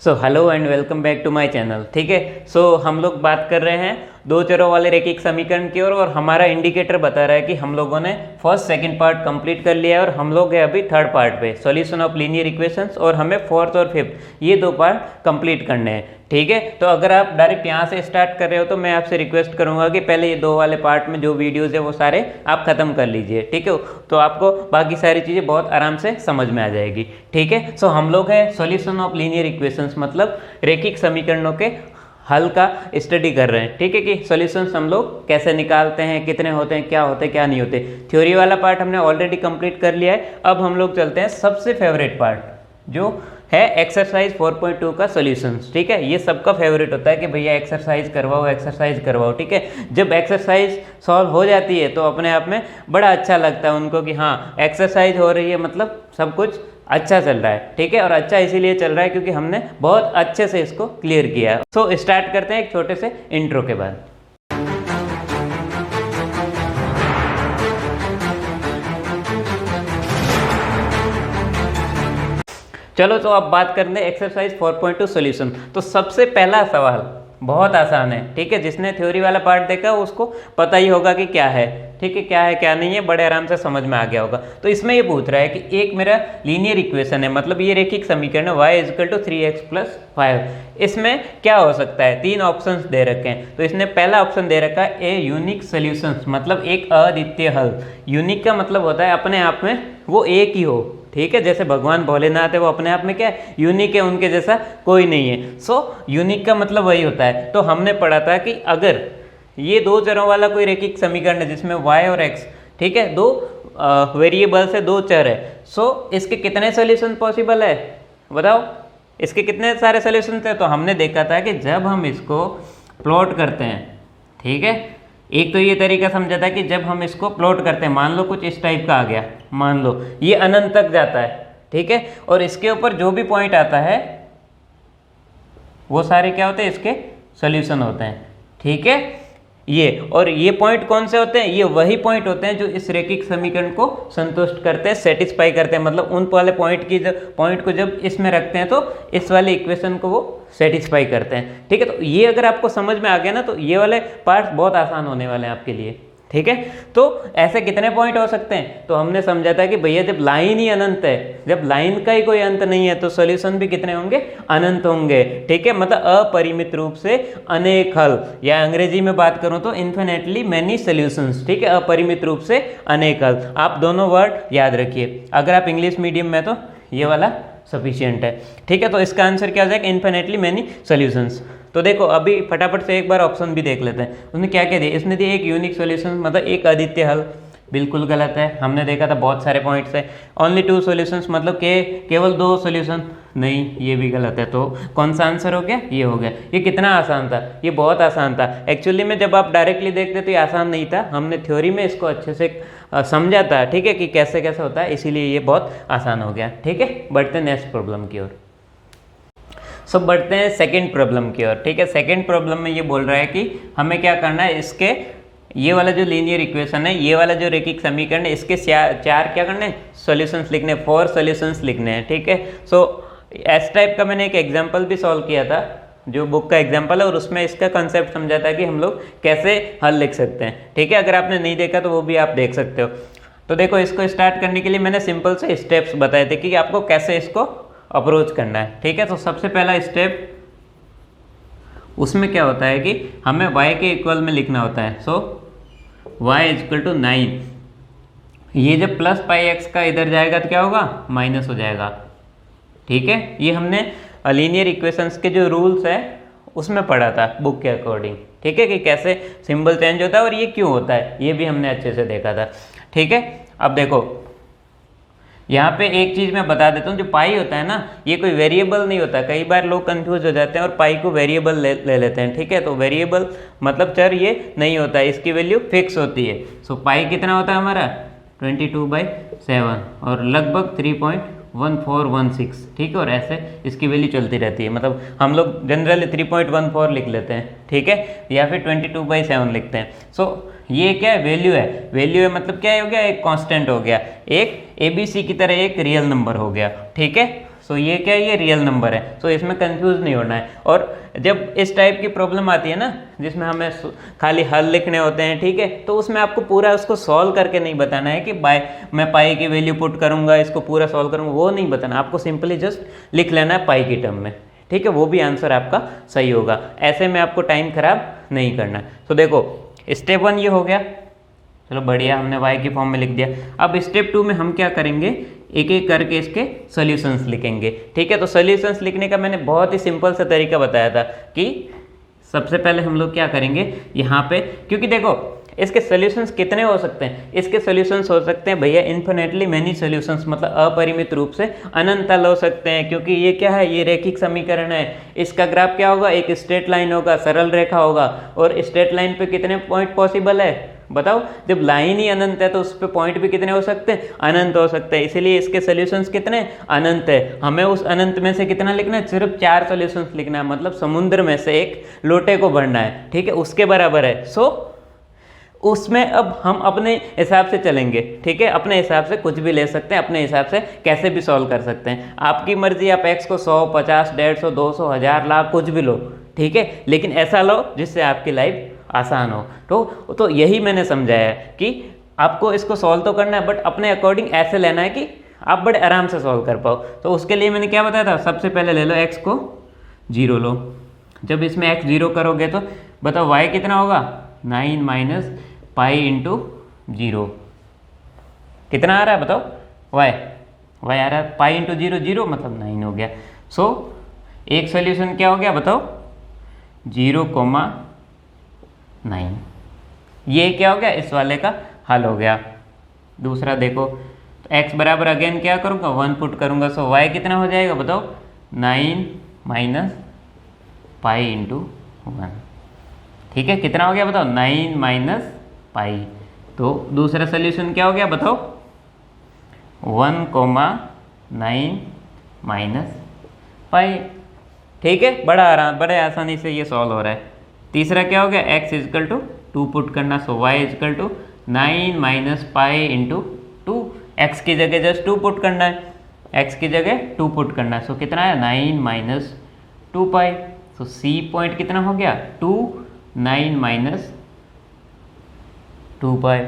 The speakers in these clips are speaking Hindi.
So hello and welcome back to my channel. ठीक है, सो हम लोग बात कर रहे हैं दो चरों वाले रैखिक समीकरण की ओर और हमारा इंडिकेटर बता रहा है कि हम लोगों ने फर्स्ट सेकंड पार्ट कंप्लीट कर लिया है और हम लोग हैं अभी थर्ड पार्ट पे, सॉल्यूशन ऑफ लीनियर इक्वेशंस, और हमें फोर्थ और फिफ्थ ये दो पार्ट कंप्लीट करने हैं। ठीक है, तो अगर आप डायरेक्ट यहाँ से स्टार्ट कर रहे हो तो मैं आपसे रिक्वेस्ट करूंगा कि पहले ये दो वाले पार्ट में जो वीडियोज़ है वो सारे आप खत्म कर लीजिए। ठीक है, तो आपको बाकी सारी चीज़ें बहुत आराम से समझ में आ जाएगी। ठीक है, सो हम लोग हैं सॉल्यूशन ऑफ लीनियर इक्वेशंस मतलब रैखिक समीकरणों के हल का स्टडी कर रहे हैं। ठीक है, कि सॉल्यूशंस हम लोग कैसे निकालते हैं, कितने होते हैं, क्या होते हैं, क्या नहीं होते। थ्योरी वाला पार्ट हमने ऑलरेडी कंप्लीट कर लिया है। अब हम लोग चलते हैं सबसे फेवरेट पार्ट जो है एक्सरसाइज 4.2 का सॉल्यूशंस। ठीक है, ये सबका फेवरेट होता है कि भैया एक्सरसाइज करवाओ, एक्सरसाइज करवाओ। ठीक है, जब एक्सरसाइज सॉल्व हो जाती है तो अपने आप में बड़ा अच्छा लगता है उनको कि हाँ एक्सरसाइज हो रही है, मतलब सब कुछ अच्छा चल रहा है। ठीक है, और अच्छा इसीलिए चल रहा है क्योंकि हमने बहुत अच्छे से इसको क्लियर किया है। सो स्टार्ट करते हैं एक छोटे से इंट्रो के बाद। चलो, तो अब बात करते हैं एक्सरसाइज 4.2 सॉल्यूशन। तो सबसे पहला सवाल बहुत आसान है। ठीक है, जिसने थ्योरी वाला पार्ट देखा उसको पता ही होगा कि क्या है। ठीक है, क्या है क्या नहीं है बड़े आराम से समझ में आ गया होगा। तो इसमें ये पूछ रहा है कि एक मेरा लीनियर इक्वेशन है, मतलब ये रैखिक समीकरण है y = 3x + 5। इसमें क्या हो सकता है, तीन ऑप्शंस दे रखे हैं। तो इसने पहला ऑप्शन दे रखा है ए यूनिक सोल्यूशंस, मतलब एक अद्वितीय हल। यूनिक का मतलब होता है अपने आप में वो एक ही हो। ठीक है, जैसे भगवान भोलेनाथ है वो अपने आप में क्या है, यूनिक है, उनके जैसा कोई नहीं है। सो यूनिक का मतलब वही होता है। तो हमने पढ़ा था कि अगर ये दो चरों वाला कोई रैखिक समीकरण है जिसमें y और x, ठीक है, दो वेरिएबल्स है, दो चर है, सो इसके कितने सोल्यूशन पॉसिबल है बताओ, इसके कितने सारे सोल्यूशन थे। तो हमने देखा था कि जब हम इसको प्लॉट करते हैं, ठीक है, एक तो ये तरीका समझा था कि जब हम इसको प्लॉट करते हैं, मान लो कुछ इस टाइप का आ गया, मान लो ये अनंत तक जाता है। ठीक है, और इसके ऊपर जो भी पॉइंट आता है वो सारे क्या होते हैं, इसके सॉल्यूशन होते हैं। ठीक है, ये पॉइंट कौन से होते हैं, ये वही पॉइंट होते हैं जो इस रैखिक समीकरण को संतुष्ट करते हैं, सेटिस्फाई करते हैं। मतलब उन वाले पॉइंट को जब इसमें रखते हैं तो इस वाले इक्वेशन को वो सेटिस्फाई करते हैं। ठीक है, तो ये अगर आपको समझ में आ गया ना तो ये वाले पार्ट बहुत आसान होने वाले हैं आपके लिए। ठीक है, तो ऐसे कितने पॉइंट हो सकते हैं, तो हमने समझा था कि भैया जब लाइन ही अनंत है, जब लाइन का ही कोई अंत नहीं है तो सॉल्यूशन भी कितने होंगे, अनंत होंगे। ठीक है, मतलब अपरिमित रूप से अनेक हल, या अंग्रेजी में बात करूं तो इन्फिनेटली मैनी सॉल्यूशंस। ठीक है, अपरिमित रूप से अनेक हल, आप दोनों वर्ड याद रखिए। अगर आप इंग्लिश मीडियम में तो ये वाला सफिशिएंट है। ठीक है, तो इसका आंसर क्या हो जाएगा, इन्फिनेटली मैनी सॉल्यूशंस। तो देखो अभी फटाफट से एक बार ऑप्शन भी देख लेते हैं। उसने क्या क्या दिया, इसने दिया एक यूनिक सॉल्यूशन, मतलब एक अद्वितीय हल, बिल्कुल गलत है। हमने देखा था बहुत सारे पॉइंट्स है। ओनली 2 सॉल्यूशंस, मतलब केवल 2 सॉल्यूशन, नहीं ये भी गलत है। तो कौन सा आंसर हो गया, ये हो गया। ये कितना आसान था, ये बहुत आसान था। एक्चुअली में जब आप डायरेक्टली देखते तो ये आसान नहीं था, हमने थ्योरी में इसको अच्छे से समझा था। ठीक है, कि कैसे कैसे होता है, इसीलिए ये बहुत आसान हो गया। ठीक है, बढ़ते हैं नेक्स्ट प्रॉब्लम की ओर। सब बढ़ते हैं सेकंड प्रॉब्लम की ओर। ठीक है, सेकंड प्रॉब्लम में ये बोल रहा है कि हमें क्या करना है, इसके ये वाला जो लीनियर इक्वेशन है, ये वाला जो रैखिक समीकरण है, इसके चार क्या करने हैं, सॉल्यूशंस लिखने, 4 सॉल्यूशंस लिखने हैं। ठीक है, सो इस टाइप का मैंने एक एग्जांपल भी सॉल्व किया था जो बुक का एग्जांपल है, और उसमें इसका कंसेप्ट समझा था कि हम लोग कैसे हल लिख सकते हैं। ठीक है, अगर आपने नहीं देखा तो वो भी आप देख सकते हो। तो देखो इसको स्टार्ट करने के लिए मैंने सिंपल से स्टेप्स बताए थे कि आपको कैसे इसको अप्रोच करना है। ठीक है, तो सबसे पहला स्टेप उसमें क्या होता है कि हमें y के इक्वल में लिखना होता है। सो y = 9। ये जब +πx का इधर जाएगा तो क्या होगा, माइनस हो जाएगा। ठीक है, ये हमने लीनियर इक्वेशंस के जो रूल्स है उसमें पढ़ा था बुक के अकॉर्डिंग। ठीक है, कि कैसे सिंबल चेंज होता है और ये क्यों होता है, ये भी हमने अच्छे से देखा था। ठीक है, अब देखो यहाँ पे एक चीज़ मैं बता देता हूँ, जो पाई होता है ना, ये कोई वेरिएबल नहीं होता। कई बार लोग कंफ्यूज हो जाते हैं और पाई को वेरिएबल ले लेते हैं। ठीक है, तो वेरिएबल मतलब चर ये नहीं होता है, इसकी वैल्यू फिक्स होती है। सो पाई कितना होता है हमारा, 22/7 और लगभग 3.1416। ठीक है, और ऐसे इसकी वैल्यू चलती रहती है। मतलब हम लोग जनरली 3.14 लिख लेते हैं। ठीक है, या फिर 22/7 लिखते हैं। सो ये क्या है, वैल्यू है। वैल्यू है मतलब क्या हो गया, एक कांस्टेंट हो गया, एक ABC की तरह एक रियल नंबर हो गया। ठीक है, सो ये क्या है, ये रियल नंबर है। सो इसमें कंफ्यूज नहीं होना है। और जब इस टाइप की प्रॉब्लम आती है ना, जिसमें हमें खाली हल लिखने होते हैं, ठीक है, तो उसमें आपको पूरा उसको सॉल्व करके नहीं बताना है कि मैं पाई की वैल्यू पुट करूंगा, इसको पूरा सॉल्व करूंगा, वो नहीं बताना। आपको सिंपली जस्ट लिख लेना है पाई की टर्म में, ठीक है, वो भी आंसर आपका सही होगा। ऐसे में आपको टाइम खराब नहीं करना है। तो देखो स्टेप 1 ये हो गया, चलो बढ़िया, हमने y की फॉर्म में लिख दिया। अब स्टेप 2 में हम क्या करेंगे, एक एक करके इसके सॉल्यूशंस लिखेंगे, ठीक है। तो सॉल्यूशंस लिखने का मैंने बहुत ही सिंपल सा तरीका बताया था कि सबसे पहले हम लोग क्या करेंगे यहाँ पे, क्योंकि देखो इसके सॉल्यूशंस कितने हो सकते हैं, इसके सॉल्यूशंस हो सकते हैं भैया इन्फिनेटली मैनी सॉल्यूशंस, मतलब अपरिमित रूप से अनंत हल हो सकते हैं, क्योंकि ये क्या है, ये रैखिक समीकरण है। इसका ग्राफ क्या होगा, एक स्ट्रेट लाइन होगा, सरल रेखा होगा, और स्ट्रेट लाइन पे कितने पॉइंट पॉसिबल है बताओ। जब लाइन ही अनंत है तो उस पे पॉइंट भी कितने हो सकते हैं, अनंत हो सकते हैं। इसीलिए इसके सॉल्यूशंस कितने, अनंत है। हमें उस अनंत में से कितना लिखना है, सिर्फ 4 सॉल्यूशंस लिखना है, मतलब समुद्र में से एक लोटे को भरना है, ठीक है, उसके बराबर है। सो उसमें अब हम अपने हिसाब से चलेंगे, ठीक है, अपने हिसाब से कुछ भी ले सकते हैं, अपने हिसाब से कैसे भी सॉल्व कर सकते हैं, आपकी मर्जी। आप x को 100, 50, 150, 200, 1000, लाख कुछ भी लो, ठीक है, लेकिन ऐसा लो जिससे आपकी लाइफ आसान हो। तो यही मैंने समझाया है कि आपको इसको सॉल्व तो करना है, बट अपने अकॉर्डिंग ऐसे लेना है कि आप बड़े आराम से सॉल्व कर पाओ। तो उसके लिए मैंने क्या बताया था, सबसे पहले ले लो x को 0 लो। जब इसमें x 0 करोगे तो बताओ y कितना होगा, 9 माइनस पाई इंटू 0। कितना आ रहा है बताओ, y आ रहा है पाई इंटू 0, 0 मतलब 9 हो गया। सो एक सोल्यूशन क्या हो गया बताओ, 0,9। ये क्या हो गया, इस वाले का हल हो गया। दूसरा देखो, तो x बराबर अगेन क्या करूँगा, 1 पुट करूँगा। सो y कितना हो जाएगा बताओ, 9 माइनस पाई इंटू 1, ठीक है, कितना हो गया बताओ, 9 माइनस पाई। तो दूसरा सोल्यूशन क्या हो गया बताओ, 1,9 माइनस पाई, ठीक है, बड़े आसानी से ये सॉल्व हो रहा है। तीसरा क्या हो गया, x इजकल टू 2 पुट करना। So y equal to 9 minus pi into 2। x की जगह जस्ट 2 पुट करना है, x की जगह 2 पुट करना है। सो कितना है, 9 माइनस 2 पाई। सो c पॉइंट कितना हो गया, 2, 9 माइनस 2 पाई।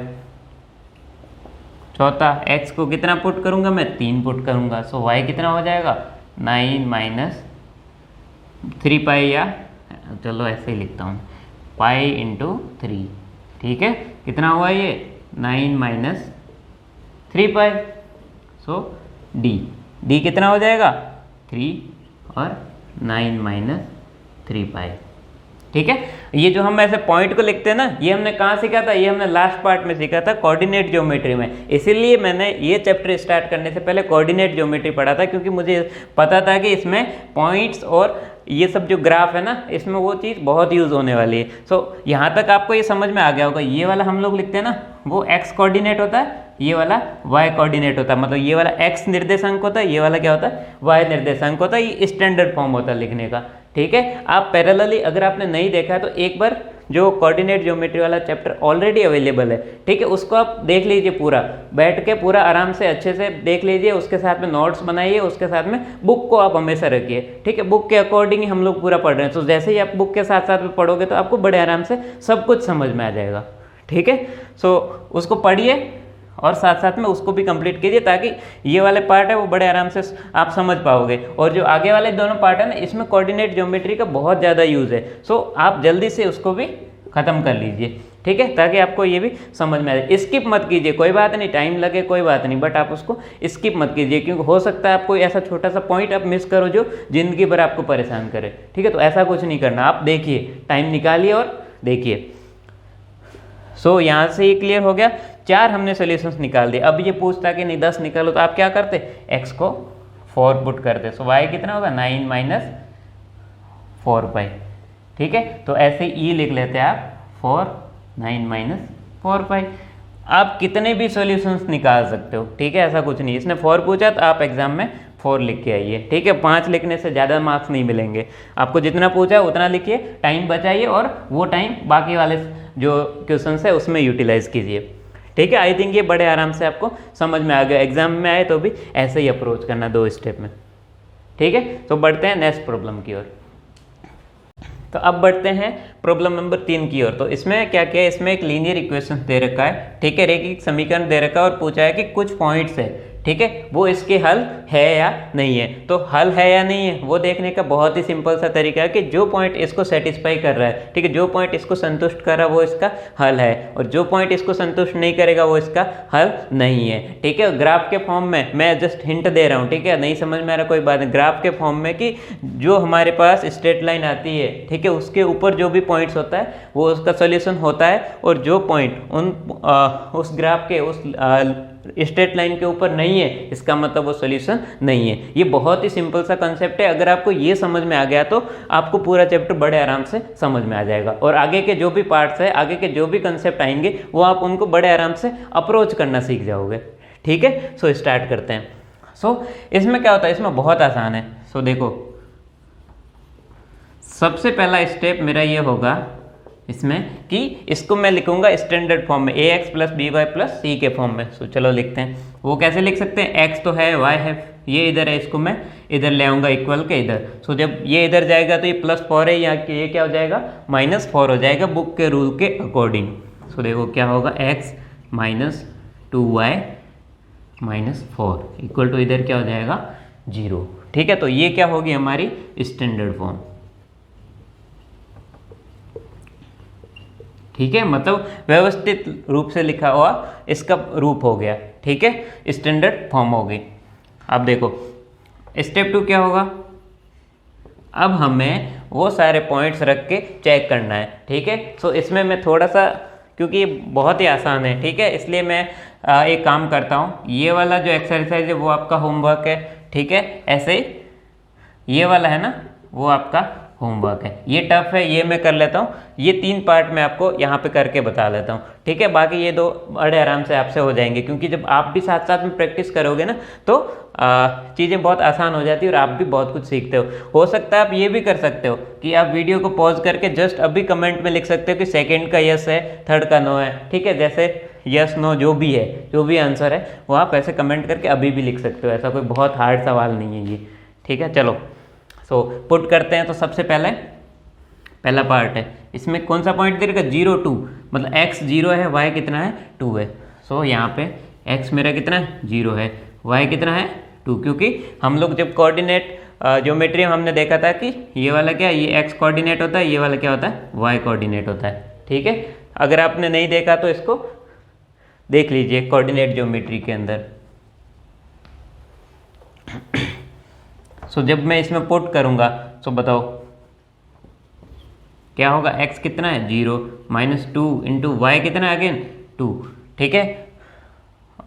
चौथा, x को कितना पुट करूंगा मैं, 3 पुट करूंगा। सो y कितना हो जाएगा, 9 माइनस 3 पाई, या चलो ऐसे ही लिखता हूँ, पाई इंटू 3, ठीक है, कितना हुआ ये, 9 माइनस 3 पाई। सो d कितना हो जाएगा, 3 और 9 माइनस 3 पाई, ठीक है। ये जो हम ऐसे पॉइंट को लिखते हैं ना, ये हमने कहाँ सीखा था, ये हमने लास्ट पार्ट में सीखा था, कोऑर्डिनेट ज्योमेट्री में। इसीलिए मैंने ये चैप्टर स्टार्ट करने से पहले कोऑर्डिनेट ज्योमेट्री पढ़ा था, क्योंकि मुझे पता था कि इसमें पॉइंट्स और ये सब जो ग्राफ है ना, इसमें वो चीज़ बहुत यूज़ होने वाली है। सो यहाँ तक आपको ये समझ में आ गया होगा। ये वाला हम लोग लिखते हैं ना, वो x कोऑर्डिनेट होता है, ये वाला y कोऑर्डिनेट होता है, मतलब ये वाला x निर्देशांक होता है, ये वाला क्या होता है, y निर्देशांक होता है। ये स्टैंडर्ड फॉर्म होता है लिखने का, ठीक है। आप पैरेलली अगर आपने नहीं देखा है तो एक बार जो कोऑर्डिनेट ज्योमेट्री वाला चैप्टर ऑलरेडी अवेलेबल है, ठीक है, उसको आप देख लीजिए, पूरा बैठ के पूरा आराम से अच्छे से देख लीजिए, उसके साथ में नोट्स बनाइए, उसके साथ में बुक को आप हमेशा रखिए, ठीक है। बुक के अकॉर्डिंग ही हम लोग पूरा पढ़ रहे हैं, तो जैसे ही आप बुक के साथ साथ में पढ़ोगे तो आपको बड़े आराम से सब कुछ समझ में आ जाएगा, ठीक है। सो उसको पढ़िए और साथ साथ में उसको भी कंप्लीट कीजिए, ताकि ये वाले पार्ट है वो बड़े आराम से आप समझ पाओगे। और जो आगे वाले दोनों पार्ट है ना, इसमें कोऑर्डिनेट ज्योमेट्री का बहुत ज़्यादा यूज़ है। सो आप जल्दी से उसको भी ख़त्म कर लीजिए, ठीक है, ताकि आपको ये भी समझ में आ जाए। स्किप मत कीजिए, कोई बात नहीं, टाइम लगे कोई बात नहीं, बट आप उसको स्किप मत कीजिए, क्योंकि हो सकता है आपको ऐसा छोटा सा पॉइंट आप मिस करो जो ज़िंदगी भर आपको परेशान करे, ठीक है। तो ऐसा कुछ नहीं करना, आप देखिए, टाइम निकालिए और देखिए। सो यहाँ से ये क्लियर हो गया, 4 हमने सोल्यूशंस निकाल दिए। अब ये पूछता कि नहीं 10 निकालो, तो आप क्या करते, x को 4 पुट करते। सो y कितना होगा, 9 माइनस 4 पाई, ठीक है। तो ऐसे ई लिख लेते हैं आप, 4, 9 माइनस 4 पाई। आप कितने भी सॉल्यूशंस निकाल सकते हो, ठीक है, ऐसा कुछ नहीं। इसने 4 पूछा तो आप एग्जाम में 4 लिख के आइए, ठीक है। 5 लिखने से ज़्यादा मार्क्स नहीं मिलेंगे आपको, जितना पूछा उतना लिखिए, टाइम बचाइए और वो टाइम बाकी वाले जो क्वेश्चन है उसमें यूटिलाइज कीजिए, ठीक है। आई थिंक ये बड़े आराम से आपको समझ में आ गया। एग्जाम में आए तो भी ऐसे ही अप्रोच करना 2 स्टेप में। ठीक है, तो बढ़ते हैं नेक्स्ट प्रॉब्लम की ओर। तो अब बढ़ते हैं प्रॉब्लम नंबर 3 की ओर। तो इसमें क्या किया, इसमें एक लीनियर इक्वेशन दे रखा है, ठीक है, रैखिक समीकरण दे रखा है और पूछा है कि कुछ पॉइंट्स है, ठीक है, वो इसके हल है या नहीं है। तो हल है या नहीं है वो देखने का बहुत ही सिंपल सा तरीका है कि जो पॉइंट इसको सेटिस्फाई कर रहा है, ठीक है, जो पॉइंट इसको संतुष्ट कर रहा है वो इसका हल है, और जो पॉइंट इसको संतुष्ट नहीं करेगा वो इसका हल नहीं है, ठीक है। ग्राफ के फॉर्म में मैं जस्ट हिंट दे रहा हूँ, ठीक है, नहीं समझ में आ रहा कोई बात नहीं, ग्राफ के फॉर्म में कि जो हमारे पास स्ट्रेट लाइन आती है, ठीक है, उसके ऊपर जो भी पॉइंट्स होता है वो उसका सोल्यूशन होता है, और जो पॉइंट उस ग्राफ के उस स्ट्रेट लाइन के ऊपर नहीं है इसका मतलब वो सोल्यूशन नहीं है। ये बहुत ही सिंपल सा कंसेप्ट है, अगर आपको ये समझ में आ गया तो आपको पूरा चैप्टर बड़े आराम से समझ में आ जाएगा, और आगे के जो भी पार्ट्स है, आगे के जो भी कंसेप्ट आएंगे वो आप उनको बड़े आराम से अप्रोच करना सीख जाओगे, ठीक है। सो स्टार्ट करते हैं। सो इसमें क्या होता है, इसमें बहुत आसान है। सो देखो, सबसे पहला स्टेप मेरा ये होगा इसमें कि इसको मैं लिखूंगा स्टैंडर्ड फॉर्म में, ax plus B Y plus C के फॉर्म में। सो चलो लिखते हैं। वो कैसे लिख सकते हैं, x तो है, y है, ये इधर है, इसको मैं इधर ले आऊँगा इक्वल के इधर। सो जब ये इधर जाएगा तो ये +4 है, यहाँ ये क्या हो जाएगा, -4 हो जाएगा बुक के रूल के अकॉर्डिंग। सो देखो क्या होगा, x minus 2y minus 4 equal to इधर क्या हो जाएगा 0, ठीक है। तो ये क्या होगी हमारी स्टैंडर्ड फॉर्म, ठीक है, मतलब व्यवस्थित रूप से लिखा हुआ इसका रूप हो गया, ठीक है, स्टैंडर्ड फॉर्म हो गई। अब देखो स्टेप 2 क्या होगा, अब हमें वो सारे पॉइंट्स रख के चेक करना है, ठीक है। सो इसमें मैं थोड़ा सा, क्योंकि ये बहुत ही आसान है, ठीक है, इसलिए मैं एक काम करता हूँ, ये वाला जो एक्सरसाइज है वो आपका होमवर्क है, ठीक है, ऐसे ये वाला है ना वो आपका होमवर्क है। ये टफ है, ये मैं कर लेता हूँ, ये 3 पार्ट मैं आपको यहाँ पे करके बता देता हूँ, ठीक है। बाकी ये 2 बड़े आराम से आपसे हो जाएंगे, क्योंकि जब आप भी साथ साथ में प्रैक्टिस करोगे ना तो चीज़ें बहुत आसान हो जाती है और आप भी बहुत कुछ सीखते हो सकता है आप ये भी कर सकते हो कि आप वीडियो को पॉज करके जस्ट अभी कमेंट में लिख सकते हो कि सेकेंड का यस है, थर्ड का नो है, ठीक है, जैसे यस नो जो भी है, जो भी आंसर है वो आप ऐसे कमेंट करके अभी भी लिख सकते हो, ऐसा कोई बहुत हार्ड सवाल नहीं है ये, ठीक है। चलो सो पुट करते हैं। तो सबसे पहला पार्ट है, इसमें कौन सा पॉइंट दे रखा, 0 2, मतलब x 0 है, y कितना है 2 है। सो यहाँ पे x मेरा कितना है 0 है, y कितना है 2, क्योंकि हम लोग जब कोऑर्डिनेट ज्योमेट्री हमने देखा था कि ये वाला क्या है, ये x कोऑर्डिनेट होता है, ये वाला क्या होता है y कोऑर्डिनेट होता है, ठीक है। अगर आपने नहीं देखा तो इसको देख लीजिए कोऑर्डिनेट ज्योमेट्री के अंदर। सो जब मैं इसमें पुट करूंगा तो बताओ क्या होगा, x कितना है 0 -2 इंटू वाई कितना है अगेन 2, ठीक है,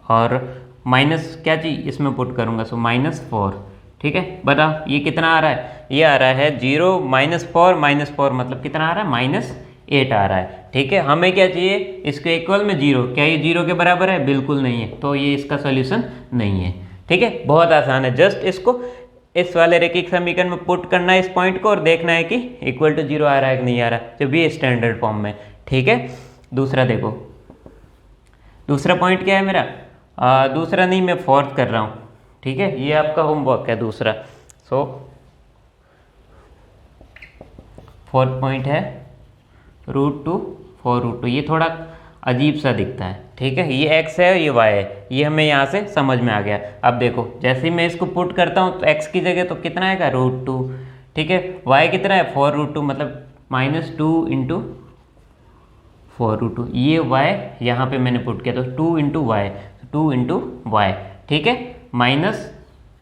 और माइनस क्या चीज़ इसमें पुट करूंगा, सो -4, ठीक है। बताओ ये कितना आ रहा है, ये आ रहा है 0 -4 मतलब कितना आ रहा है -8 आ रहा है, ठीक है। हमें क्या चाहिए, इसके इक्वल में 0, क्या ये 0 के बराबर है, बिल्कुल नहीं है, तो ये इसका सोल्यूशन नहीं है, ठीक है। बहुत आसान है, जस्ट इसको इस वाले रैखिक समीकरण में पुट करना है इस पॉइंट को और देखना है कि इक्वल टू 0 आ रहा है कि नहीं आ रहा, जब ये स्टैंडर्ड फॉर्म में, ठीक है। दूसरा देखो, दूसरा पॉइंट क्या है मेरा, दूसरा नहीं मैं फोर्थ कर रहा हूँ, ठीक है, ये आपका होमवर्क है दूसरा। सो फोर्थ पॉइंट है √2 4√2, ये थोड़ा अजीब सा दिखता है, ठीक है, ये x है ये y है, ये हमें यहाँ से समझ में आ गया। अब देखो जैसे ही मैं इसको पुट करता हूँ तो x की जगह तो कितना आएगा √2, ठीक है, y कितना है 4√2 मतलब -2 इंटू 4√2, ये y यहाँ पे मैंने पुट किया तो 2 इंटू वाई, 2 इंटू वाई, ठीक है, माइनस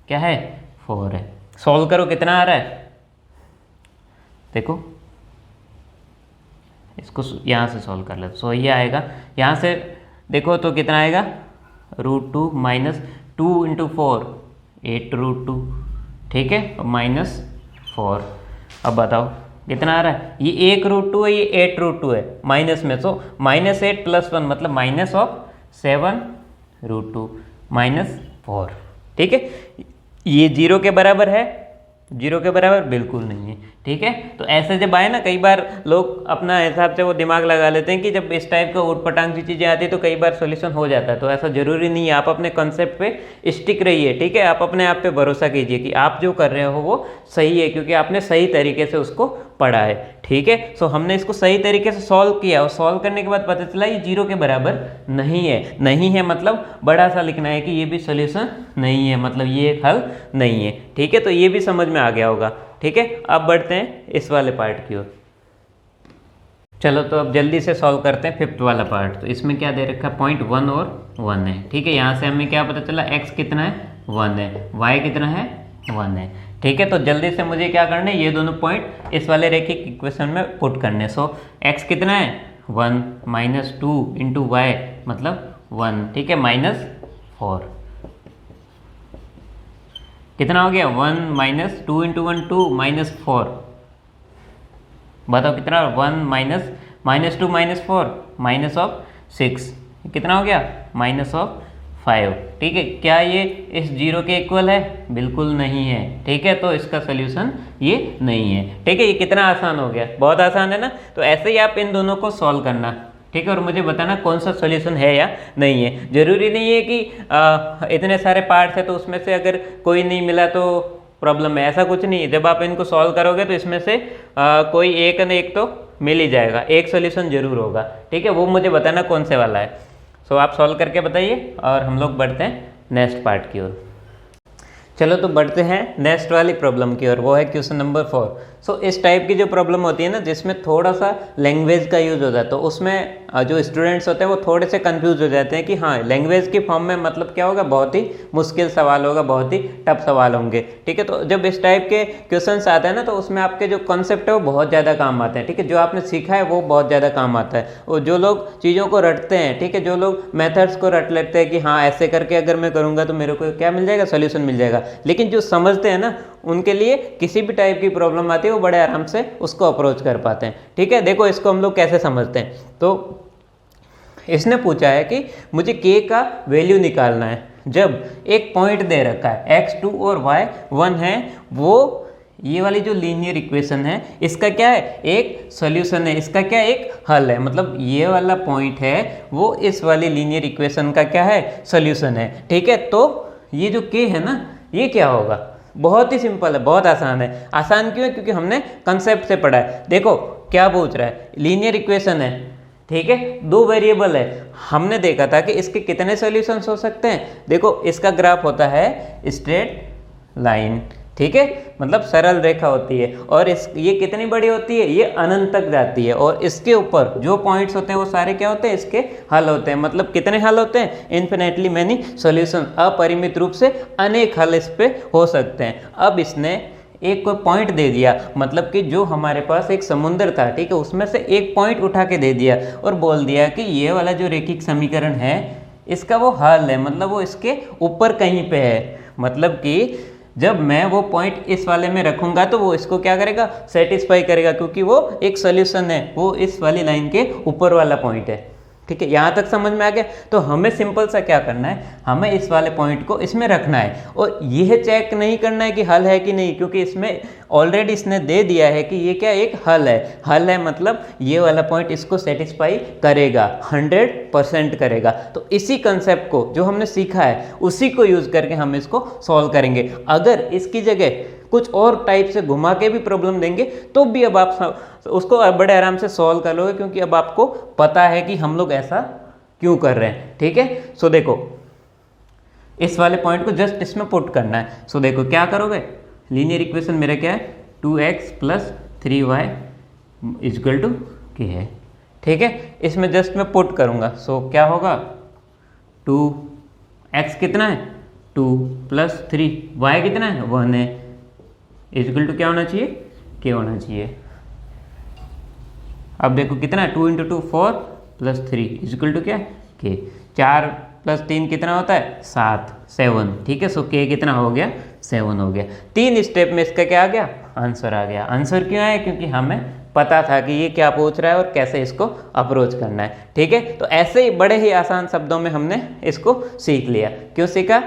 क्या है 4 है। सॉल्व करो कितना आ रहा है, देखो इसको यहाँ से सॉल्व कर ले, सो ये आएगा, यहाँ से देखो तो कितना आएगा √2 -2 इंटू 4 8√2, ठीक है, -4। अब बताओ कितना आ रहा है, ये 1√2 है, ये 8√2 है, माइनस में, सो -8 + 1 मतलब -7√2 -4, ठीक है, ये 0 के बराबर है, जीरो के बराबर बिल्कुल नहीं है। ठीक है, तो ऐसे जब आए ना, कई बार लोग अपना हिसाब से वो दिमाग लगा लेते हैं कि जब इस टाइप का ऊटपटांग की चीज़ें आती है तो कई बार सॉल्यूशन हो जाता है, तो ऐसा जरूरी नहीं है। आप अपने कॉन्सेप्ट पे स्टिक रहिए। ठीक है, आप अपने आप पे भरोसा कीजिए कि आप जो कर रहे हो वो सही है, क्योंकि आपने सही तरीके से उसको पढ़ा है। ठीक है, सो हमने इसको सही तरीके से सॉल्व किया और सॉल्व करने के बाद पता चला ये जीरो के बराबर नहीं है। नहीं है मतलब बड़ा सा लिखना है कि ये भी सॉल्यूशन नहीं है, मतलब ये एक हल नहीं है। ठीक है, तो ये भी समझ में आ गया होगा। ठीक है, अब बढ़ते हैं इस वाले पार्ट की ओर। चलो तो अब जल्दी से सॉल्व करते हैं फिफ्थ वाला पार्ट। तो इसमें क्या दे रखा है, पॉइंट 1 और 1 है। ठीक है, यहाँ से हमें क्या पता चला, x कितना है 1 है, y कितना है 1 है। ठीक है, तो जल्दी से मुझे क्या करना है, ये दोनों पॉइंट इस वाले रैखिक इक्वेशन में पुट करने। सो x कितना है 1 माइनस 2 इंटू वाई मतलब 1। ठीक है, माइनस 4 कितना हो गया, 1 माइनस 2 इंटू 1 2 माइनस 4। बताओ कितना, 1 माइनस 2 माइनस 4 माइनस ऑफ 6 कितना हो गया, माइनस ऑफ 5। ठीक है, क्या ये इस जीरो के इक्वल है, बिल्कुल नहीं है। ठीक है, तो इसका सोल्यूशन ये नहीं है। ठीक है, ये कितना आसान हो गया, बहुत आसान है ना। तो ऐसे ही आप इन दोनों को सॉल्व करना। ठीक है, और मुझे बताना कौन सा सोल्यूशन है या नहीं है। जरूरी नहीं है कि इतने सारे पार्ट्स है तो उसमें से अगर कोई नहीं मिला तो प्रॉब्लम है, ऐसा कुछ नहीं है। जब आप इनको सॉल्व करोगे तो इसमें से कोई एक न एक तो मिल ही जाएगा, एक सोल्यूशन जरूर होगा। ठीक है, वो मुझे बताना कौन से वाला है। सो आप सॉल्व करके बताइए और हम लोग बढ़ते हैं नेक्स्ट पार्ट की ओर। चलो तो बढ़ते हैं नेक्स्ट वाली प्रॉब्लम की ओर, वो है क्वेश्चन नंबर 4। सो इस टाइप की जो प्रॉब्लम होती है ना, जिसमें थोड़ा सा लैंग्वेज का यूज हो जाता है, तो उसमें जो स्टूडेंट्स होते हैं वो थोड़े से कंफ्यूज हो जाते हैं कि हाँ लैंग्वेज की फॉर्म में मतलब क्या होगा, बहुत ही मुश्किल सवाल होगा, बहुत ही टफ सवाल होंगे। ठीक है, तो जब इस टाइप के क्वेश्चंस आते हैं ना, तो उसमें आपके जो कॉन्सेप्ट है वो बहुत ज़्यादा काम आते हैं। ठीक है, जो आपने सीखा है वो बहुत ज़्यादा काम आता है। और जो लोग चीज़ों को रटते हैं, ठीक है, जो लोग मेथड्स को रट लेते हैं कि हाँ ऐसे करके अगर मैं करूँगा तो मेरे को क्या मिल जाएगा, सोल्यूशन मिल जाएगा, लेकिन जो समझते हैं ना उनके लिए किसी भी टाइप की प्रॉब्लम आती है वो बड़े आराम से उसको अप्रोच कर पाते हैं। ठीक है, देखो इसको हम लोग कैसे समझते हैं। तो इसने पूछा है कि मुझे k का वैल्यू निकालना है जब एक पॉइंट दे रखा है x2 और y1 है, वो ये वाली जो लीनियर इक्वेशन है इसका क्या है, एक सॉल्यूशन है, इसका क्या एक हल है। मतलब ये वाला पॉइंट है वो इस वाली लीनियर इक्वेशन का क्या है, सॉल्यूशन है। ठीक है, तो ये जो k है ना ये क्या होगा, बहुत ही सिंपल है, बहुत आसान है। आसान क्यों है, क्योंकि हमने कंसेप्ट से पढ़ा है। देखो क्या पूछ रहा है, लीनियर इक्वेशन है, ठीक है, दो वेरिएबल है। हमने देखा था कि इसके कितने सॉल्यूशंस हो सकते हैं। देखो इसका ग्राफ होता है स्ट्रेट लाइन, ठीक है, मतलब सरल रेखा होती है, और ये कितनी बड़ी होती है, ये अनंत तक जाती है, और इसके ऊपर जो पॉइंट्स होते हैं वो सारे क्या होते हैं, इसके हल होते हैं। मतलब कितने हल होते हैं, इन्फिनेटली मैनी सॉल्यूशन, अपरिमित रूप से अनेक हल इस पे हो सकते हैं। अब इसने एक कोई पॉइंट दे दिया, मतलब कि जो हमारे पास एक समुद्र था, ठीक है, उसमें से एक पॉइंट उठा के दे दिया और बोल दिया कि ये वाला जो रेखिक समीकरण है इसका वो हल है, मतलब वो इसके ऊपर कहीं पे है। मतलब कि जब मैं वो पॉइंट इस वाले में रखूंगा तो वो इसको क्या करेगा, सेटिस्फाई करेगा, क्योंकि वो एक सॉल्यूशन है, वो इस वाली लाइन के ऊपर वाला पॉइंट है। ठीक है, यहाँ तक समझ में आ गया। तो हमें सिंपल सा क्या करना है, हमें इस वाले पॉइंट को इसमें रखना है और यह चेक नहीं करना है कि हल है कि नहीं, क्योंकि इसमें ऑलरेडी इसने दे दिया है कि ये क्या एक हल है। हल है मतलब ये वाला पॉइंट इसको सेटिस्फाई करेगा, 100% करेगा। तो इसी कंसेप्ट को जो हमने सीखा है उसी को यूज करके हम इसको सॉल्व करेंगे। अगर इसकी जगह कुछ और टाइप से घुमा के भी प्रॉब्लम देंगे तो भी अब आप उसको बड़े आराम से सॉल्व कर लोगे, क्योंकि अब आपको पता है कि हम लोग ऐसा क्यों कर रहे हैं। ठीक है, सो देखो इस वाले पॉइंट को जस्ट इसमें पुट करना है। सो देखो क्या करोगे, लीनियर इक्वेशन मेरा क्या है, 2x + 3y = k है। ठीक है, इसमें जस्ट मैं पुट करूंगा। सो क्या होगा, 2x कितना है 2 + 3, y कितना है 1 है, = क्या होना चाहिए, k होना चाहिए। अब देखो कितना है, 2 × 2 4 + 3 = क्या, k। 4 + 3 कितना होता है 7, 7। ठीक है, सो k कितना हो गया, 7 हो गया। 3 स्टेप में इसका क्या आ गया, आंसर आ गया। आंसर क्यों आया, क्योंकि हमें पता था कि ये क्या पूछ रहा है और कैसे इसको अप्रोच करना है। ठीक है, तो ऐसे ही बड़े ही आसान शब्दों में हमने इसको सीख लिया। क्यों सीखा,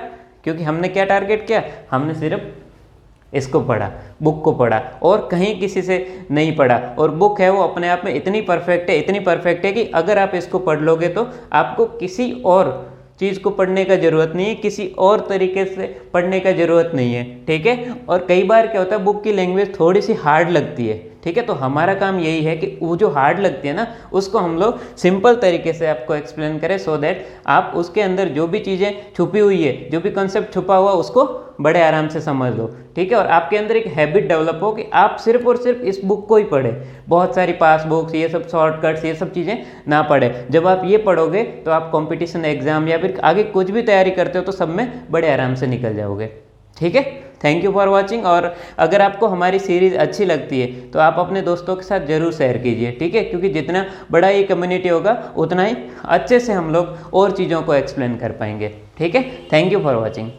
क्योंकि हमने क्या टारगेट किया, हमने सिर्फ इसको पढ़ा, बुक को पढ़ा और कहीं किसी से नहीं पढ़ा, और बुक है वो अपने आप में इतनी परफेक्ट है, इतनी परफेक्ट है कि अगर आप इसको पढ़ लोगे तो आपको किसी और चीज़ को पढ़ने का ज़रूरत नहीं है, किसी और तरीके से पढ़ने का ज़रूरत नहीं है, ठीक है। और कई बार क्या होता है, बुक की लैंग्वेज थोड़ी सी हार्ड लगती है, ठीक है, तो हमारा काम यही है कि वो जो हार्ड लगती है ना, उसको हम लोग सिंपल तरीके से आपको एक्सप्लेन करें, सो दैट आप उसके अंदर जो भी चीज़ें छुपी हुई है, जो भी कॉन्सेप्ट छुपा हुआ, उसको बड़े आराम से समझ लो, ठीक है। और आपके अंदर एक हैबिट डेवलप हो कि आप सिर्फ और सिर्फ इस बुक को ही पढ़ें, बहुत सारी पास बुक्स, ये सब शॉर्टकट्स, ये सब चीज़ें ना पढ़ें। जब आप ये पढ़ोगे तो आप कंपटीशन एग्जाम या फिर आगे कुछ भी तैयारी करते हो तो सब में बड़े आराम से निकल जाओगे, ठीक है। Thank you for watching. और अगर आपको हमारी सीरीज़ अच्छी लगती है तो आप अपने दोस्तों के साथ ज़रूर शेयर कीजिए, ठीक है, क्योंकि जितना बड़ा ये कम्युनिटी होगा उतना ही अच्छे से हम लोग और चीज़ों को एक्सप्लेन कर पाएंगे, ठीक है। Thank you for watching.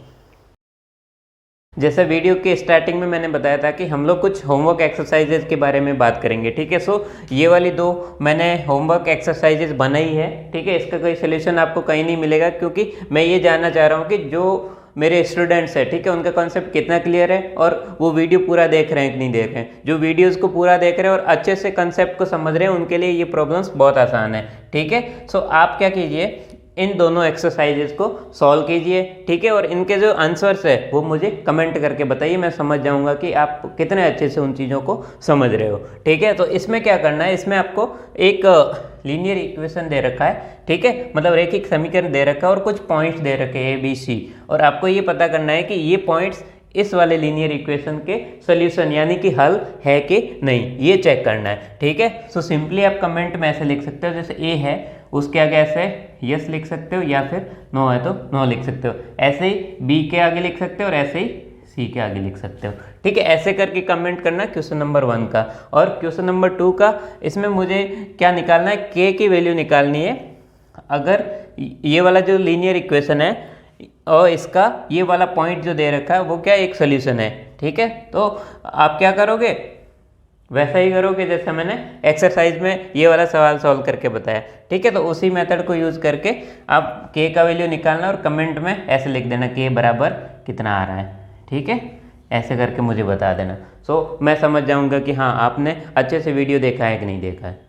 जैसा वीडियो के स्टार्टिंग में मैंने बताया था कि हम लोग कुछ होमवर्क एक्सरसाइजेज के बारे में बात करेंगे, ठीक है। सो ये वाली 2 मैंने होमवर्क एक्सरसाइजेज बनाई है, ठीक है। इसका कोई सोल्यूशन आपको कहीं नहीं मिलेगा, क्योंकि मैं ये जानना चाह रहा हूँ कि जो मेरे स्टूडेंट्स हैं, ठीक है, उनका कॉन्सेप्ट कितना क्लियर है और वो वीडियो पूरा देख रहे हैं कि नहीं देख रहे हैं। जो वीडियोज़ को पूरा देख रहे हैं और अच्छे से कॉन्सेप्ट को समझ रहे हैं, उनके लिए ये प्रॉब्लम्स बहुत आसान है, ठीक है। सो आप क्या कीजिए, इन दोनों एक्सरसाइजेज को सॉल्व कीजिए, ठीक है, और इनके जो आंसर्स है वो मुझे कमेंट करके बताइए, मैं समझ जाऊंगा कि आप कितने अच्छे से उन चीज़ों को समझ रहे हो, ठीक है। तो इसमें क्या करना है, इसमें आपको एक लीनियर इक्वेशन दे रखा है, ठीक है, मतलब रैखिक समीकरण दे रखा है और कुछ पॉइंट्स दे रखे हैं ABC, और आपको ये पता करना है कि ये पॉइंट्स इस वाले लीनियर इक्वेशन के सोल्यूशन यानी कि हल है कि नहीं, ये चेक करना है, ठीक है। सो सिंपली आप कमेंट में ऐसे लिख सकते हो, जैसे A है उसके आगे ऐसे यस लिख सकते हो, या फिर नो है तो नो लिख सकते हो, ऐसे ही B के आगे लिख सकते हो और ऐसे ही C के आगे लिख सकते हो, ठीक है। ऐसे करके कमेंट करना क्वेश्चन नंबर 1 का। और क्वेश्चन नंबर 2 का, इसमें मुझे क्या निकालना है, K की वैल्यू निकालनी है। अगर ये वाला जो लीनियर इक्वेशन है और इसका ये वाला पॉइंट जो दे रखा है वो क्या एक सोल्यूशन है, ठीक है। तो आप क्या करोगे, वैसा ही करोगे जैसे मैंने एक्सरसाइज में ये वाला सवाल सॉल्व करके बताया, ठीक है। तो उसी मेथड को यूज़ करके आप K का वैल्यू निकालना और कमेंट में ऐसे लिख देना K बराबर कितना आ रहा है, ठीक है, ऐसे करके मुझे बता देना। सो मैं समझ जाऊंगा कि हाँ आपने अच्छे से वीडियो देखा है कि नहीं देखा है।